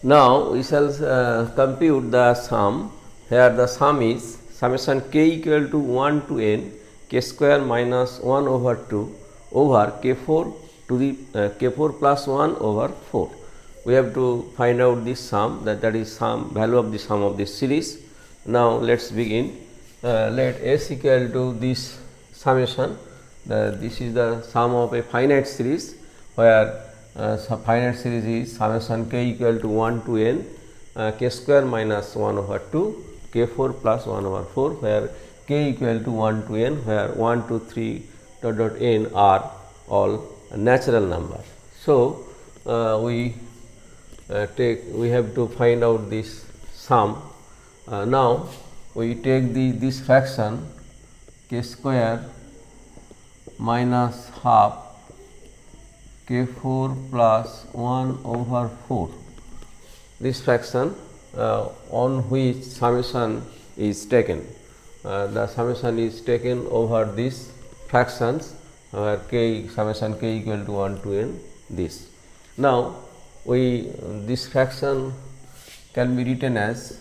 Now we shall compute the sum. Here the sum is summation k equal to 1 to n k square minus 1 over 2 over k4 to the k4 plus 1 over 4. We have to find out this sum, that is sum value of the sum of this series. Now let us begin. Let S equal to this summation. This is the sum of a finite series where finite series is summation k equal to 1 to n k square minus 1 over 2 k4 plus 1 over 4, where k equal to 1 to n, where 1 to 3 dot n are all natural numbers. So we have to find out this sum. Now we take this fraction k square minus half k4 plus 1 over 4, this fraction on which summation is taken. The summation is taken over these fractions where summation k equal to 1 to n this. Now this fraction can be written as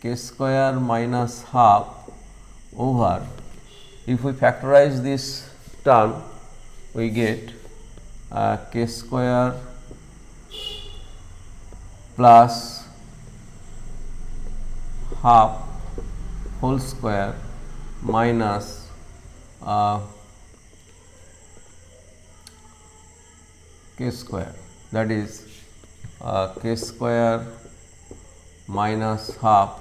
k square minus half over, if we factorize this term we get k square plus half whole square minus k square, that is k square minus half.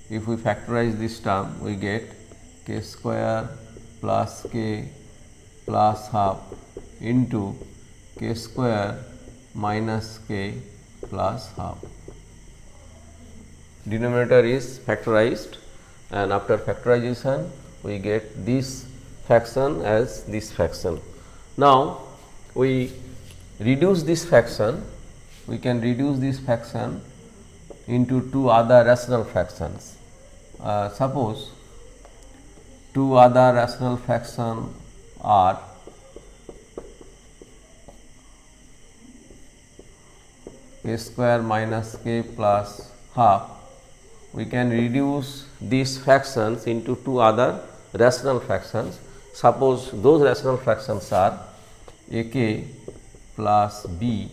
If we factorize this term we get k square plus k plus half into k square minus k plus half. Denominator is factorized, and after factorization we get this fraction as this fraction. Now we reduce this fraction, we can reduce this fraction into two other rational fractions. Suppose two other rational fractions are k square minus k plus half. We can reduce these fractions into two other rational fractions. Suppose those rational fractions are ak plus b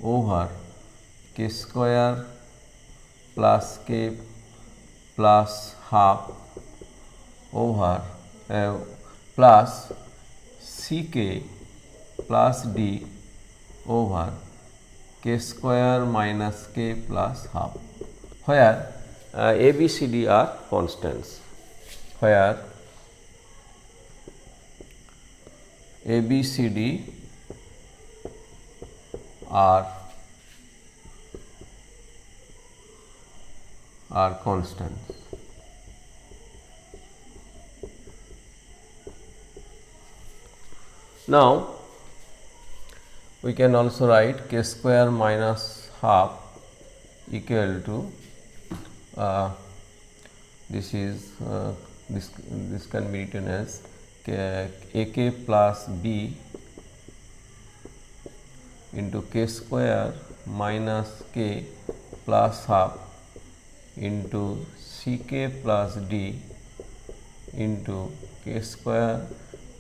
over k square plus k plus half over plus ck plus d over k square minus k plus half, where a, b, c, d are constants, where a, b, c, d are constants. Now we can also write k square minus half equal to this can be written as ak plus b into k square minus k plus half into ck plus d into k square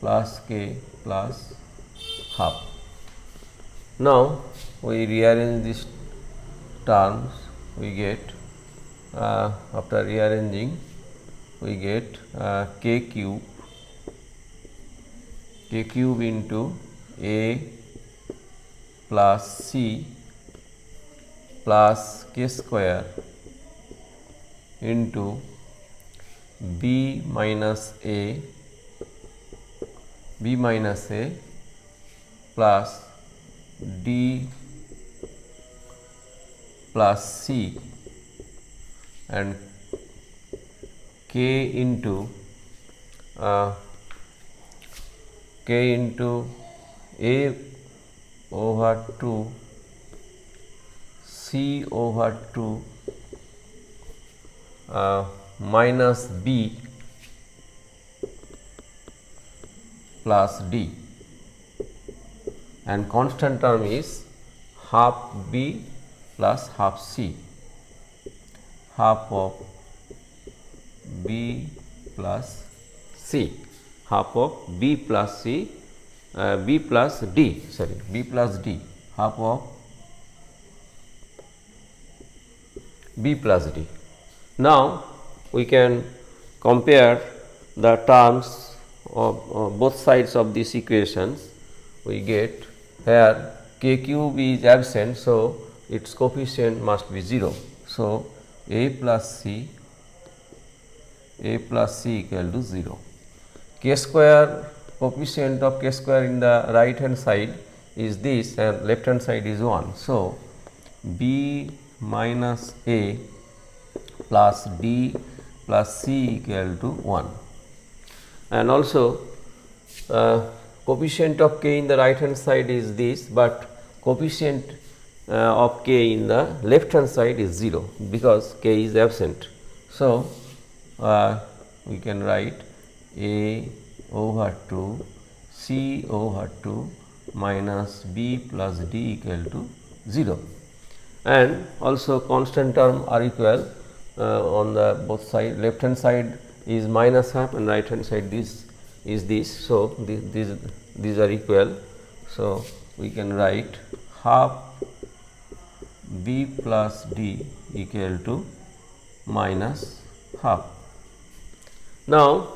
plus k plus half. Now we rearrange these terms, we get after rearranging we get k cube into a plus c plus k square into b minus a plus d plus c and k into a over 2 c over 2 minus b plus d, and constant term is half b plus half c, half of b plus c, half of b plus c, b plus d, sorry, b plus d, half of b plus d. Now, we can compare the terms of both sides of these equations. We get here k cube is absent, so its coefficient must be 0. So, a plus c equal to 0. K square, coefficient of k square in the right hand side is this and left hand side is 1. So, b minus a plus d plus c equal to 1. And also coefficient of k in the right hand side is this, but coefficient of k in the left hand side is 0 because k is absent. So, we can write a over 2 c over 2 minus b plus d equal to 0. And also constant term are equal on the both side. Left hand side is minus half and right hand side this is this. So, these are equal. So, we can write half b plus d equal to minus half. Now,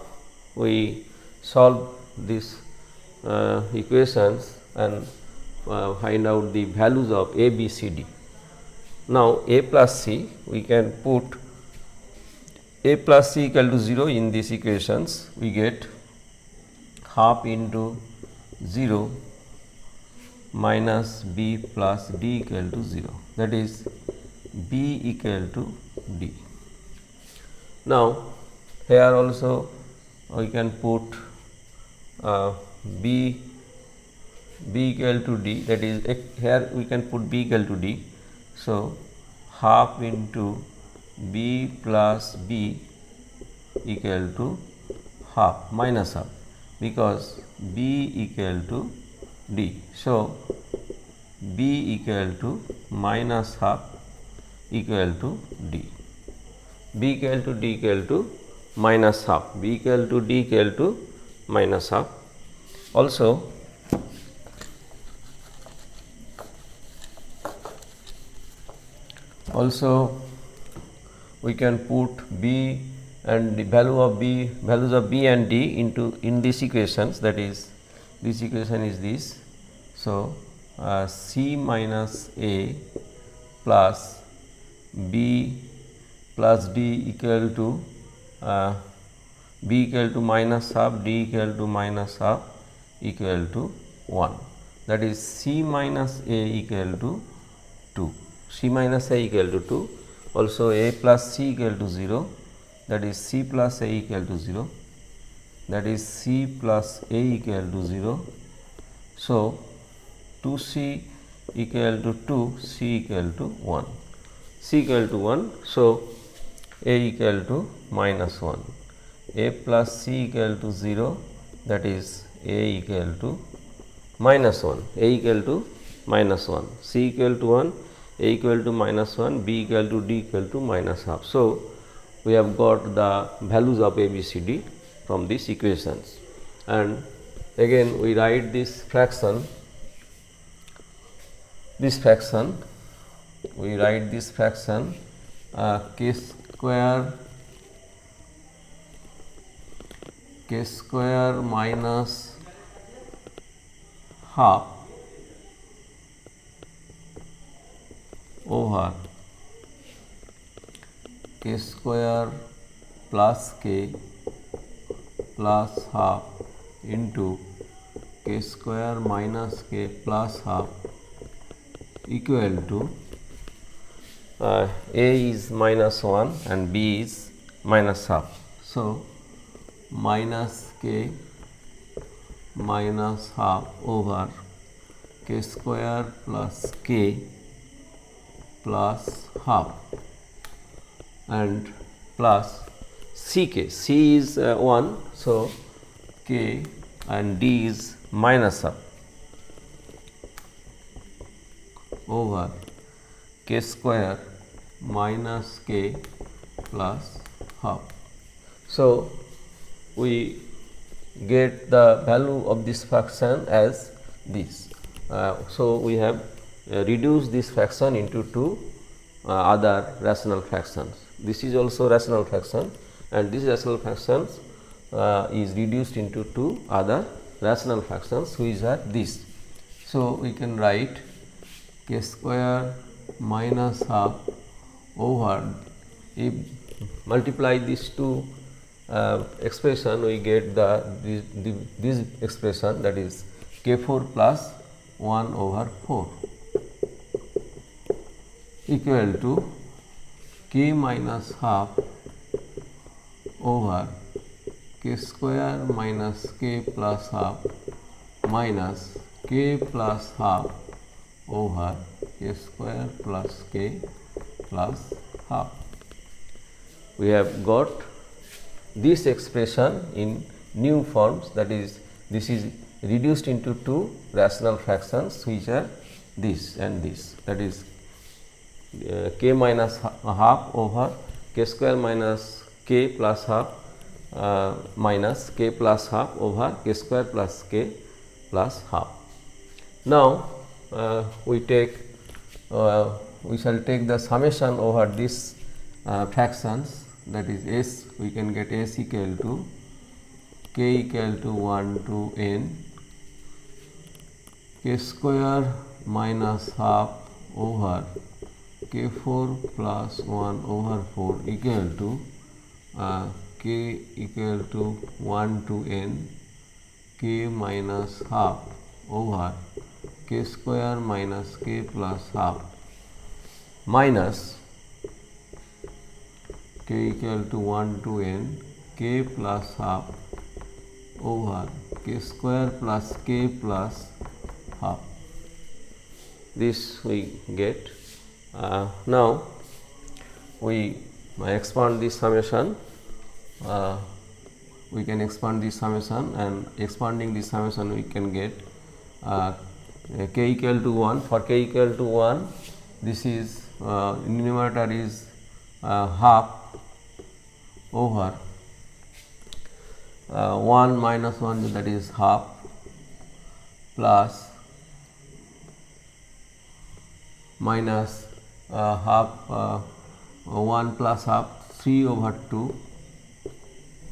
we solve these equations and find out the values of a, b, c, d. Now, a plus c, we can put a plus c equal to 0 in these equations. We get half into 0 minus b plus d equal to 0, that is b equal to d. Now, here also we can put b equal to d, that is here we can put b equal to d. So, half into b plus b equal to half minus half because b equal to d. So, b equal to minus half equal to d, b equal to d equal to minus half, b equal to d equal to minus half. Also, we can put b and the values of b and d in these equations, that is this equation is this. So, c minus a plus b plus d equal to b equal to minus half, d equal to minus half equal to 1, that is c minus a equal to 2, c minus a equal to 2. Also, a plus c equal to 0, that is c plus a equal to 0, that is c plus a equal to 0. So, 2c equal to 2, c equal to 1, c equal to 1. So, a equal to minus 1, a plus c equal to 0, that is a equal to minus 1, a equal to minus 1, c equal to 1, a equal to minus 1, b equal to d equal to minus half. So, we have got the values of a, b, c, d from these equations, and again we write this fraction, we write this fraction k square minus half over k square plus k plus half into k square minus k plus half equal to a is minus 1 and b is minus half. So, minus k minus half over k square plus k plus half and plus ck, c is 1. So, k and d is minus half over k square minus k plus half. So, we get the value of this fraction as this. So, we have reduced this fraction into two other rational fractions. This is also rational fraction, and this rational fraction is reduced into two other rational fractions, which are this. So, we can write k square minus half over, if multiply these two expression, we get this expression, that is k 4 plus 1 over 4 equal to k minus half over k square minus k plus half minus k plus half over k square plus k plus half. We have got this expression in new forms, that is, this is reduced into two rational fractions, which are this and this, that is k minus half over k square minus k plus half minus k plus half over k square plus k plus half. Now, we shall take the summation over these fractions, that is s, we can get s equal to k equal to 1 to n k square minus half over k 4 plus 1 over 4 equal to k equal to 1 to n k minus half over k square minus k plus half minus k equal to 1 to n k plus half over k square plus k plus half. This we get. Now, we expand this summation. We can expand this summation, and expanding this summation we can get k equal to 1. For k equal to 1, this is numerator is half over 1 minus 1, that is half, plus minus half 1 plus half 3 over 2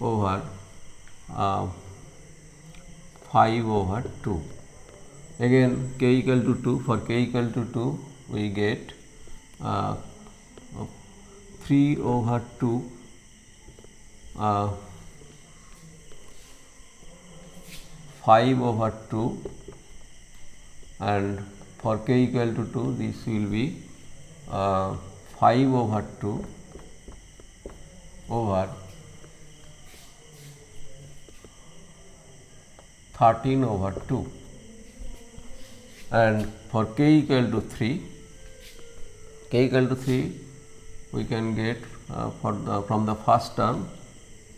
over 5 over 2. Again k equal to 2, for k equal to 2 we get 3 over 2 5 over 2, and for k equal to 2 this will be 5 over 2 over 13 over 2, and for k equal to 3, we can get from the first term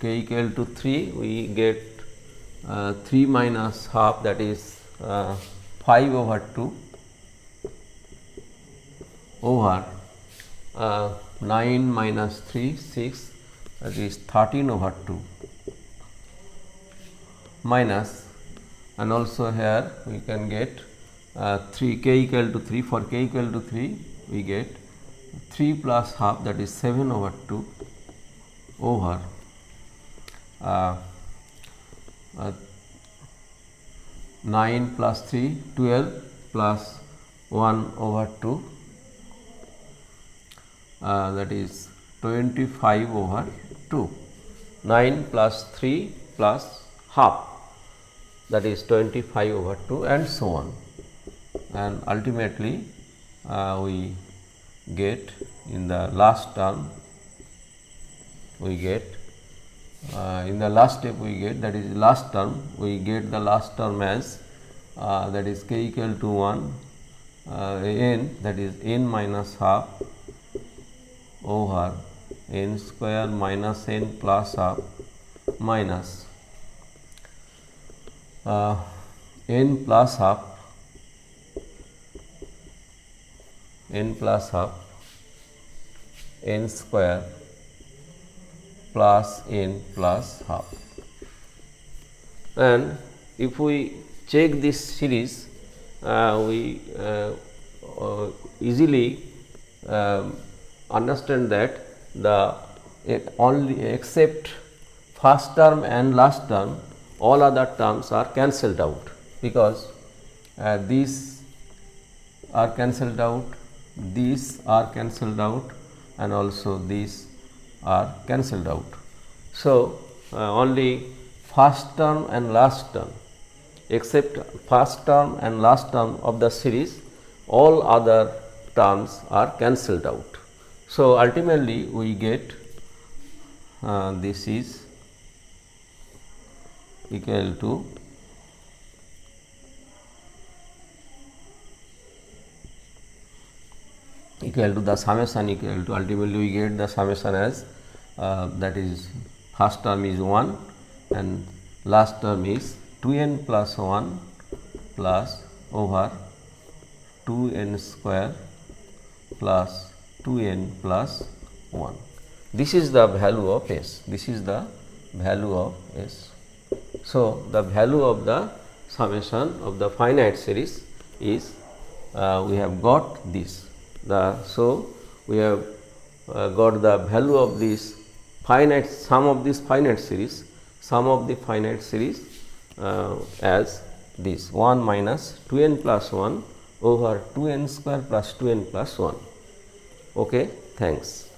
k equal to 3, we get 3 minus half, that is 5 over 2 over 9 minus 3, 6, that is 13 over 2 minus, and also here we can get 3 k equal to 3, for k equal to 3 we get 3 plus half, that is 7 over 2 over 9 plus 3, 12 plus 1 over 2, that is 25 over 2. 9 plus 3 plus half, that is 25 over 2, and so on. And ultimately we get in the last term, we get in the last step we get, that is last term, we get the last term as that is k equal to 1 n, that is n minus half over n square minus n plus half minus n plus half n plus half n square plus n plus half. And if we check this series, we easily understand that the only except first term and last term, all other terms are cancelled out, because these are cancelled out, these are cancelled out, and also these are cancelled out. So, only first term and last term, except first term and last term of the series, all other terms are cancelled out. So, ultimately we get this is equal to the summation equal to, ultimately we get the summation as that is first term is 1 and last term is 2n plus 1 plus over 2n square plus 2n plus 1. This is the value of S. This is the value of S. So, the value of the summation of the finite series is we have got this. So, we have got the value of this finite sum of this finite series, sum of the finite series as this 1 minus 2n plus 1 over 2n square plus 2n plus 1. Okay, thanks.